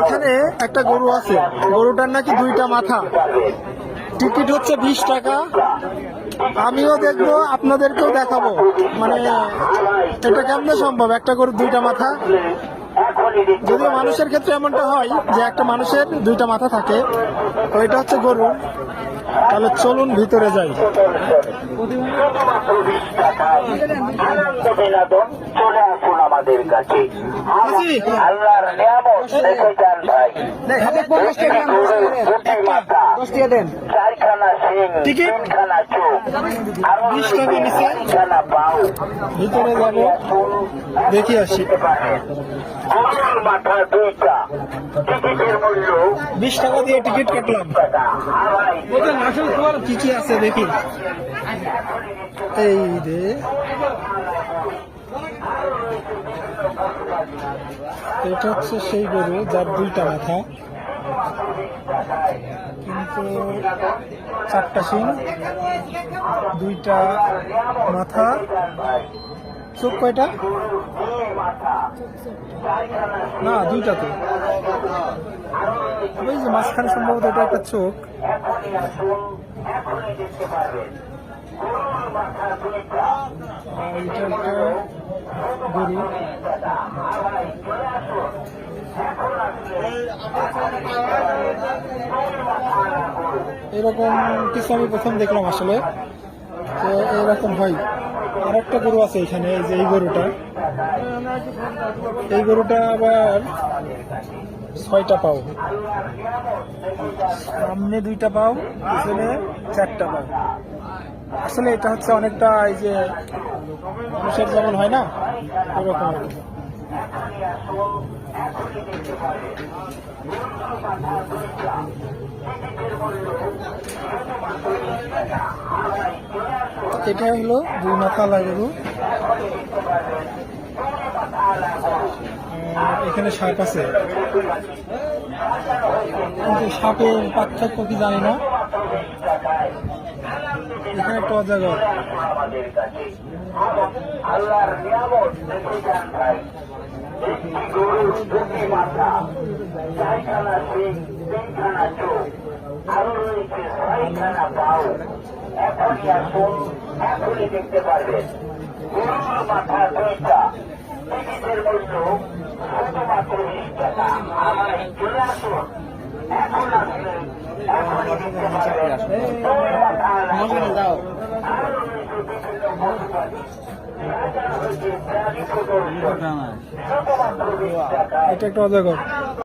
এখানে একটা গরু আছে, গরুটার নাকি দুইটা মাথা। টিকিট হচ্ছে 20 টাকা। আমিও দেখবো, আপনাদেরকেও দেখাবো। মানে এটা কেমনে সম্ভব, একটা গরুর দুইটা মাথা? যদিও মানুষের ক্ষেত্রে এমনটা হয় যে একটা মানুষের দুইটা মাথা থাকে, তো এটা হচ্ছে গরুর। তাহলে চলুন ভিতরে যাই। চলে আসুন আমাদের কাছে। আল্লাহর নিয়ামত দেখে যান ভাই। চারখানা সিং, তিনখানা চোখ, আরো 20 টাকা নিচে তিনখানা পাও। ভিতরে যাবো, দেখি আসি। গরুর মাথা দুইটা, টিকিটের মূল্য 20 টাকা দিয়ে টিকিট কাটলাম। টাকা। আড়াই কি কি আছে দেখি। এই রে, এটা হচ্ছে সেই গরু যার দুইটা মাথা, কিন্তু 4টা শিং, দুইটা মাথা, চোখ কয়টা? না, দুইটা তো। ওই যে মাঝখানে সম্ভবত এটা একটা চোখ। এটা একটা গরু। এরকম কিছু আমি প্রথম দেখলাম আসলে, তো এরকম হয়। আর একটা গরু আছে এখানে, এই যে এই গরুটা। এই গরুটা আবার 6টা পাও, সামনে 2টা পাও, পিছনে 4টা পাও। আসলে এটা হচ্ছে অনেকটা এই যে মানুষের যেমন হয় না, এরকম। এটা হলো 2 মাথাওয়ালা গরু। এখানে সাপ আছে, কিন্তু সাপের পার্থক্য কি জানি না। এখানে একটা অজাগর। আল্লাহর নিয়ামত দেখে যান ভাই। একটি গরুর দুটি মাথা, চারখানা সিং, তিনখানা চোখ, আরো রয়েছে 6খানা পাও। এখনই আসুন, এখনই দেখতে পারবেন। গরুর মাথা দুইটা, টিকিটের মূল্য শুধুমাত্র 20 টাকা। আমার চলে আসুন, এখন আসবেন, এখনই দেখতে পারবেন। গরুর মাথা যাও। এটা একটা অজাগর।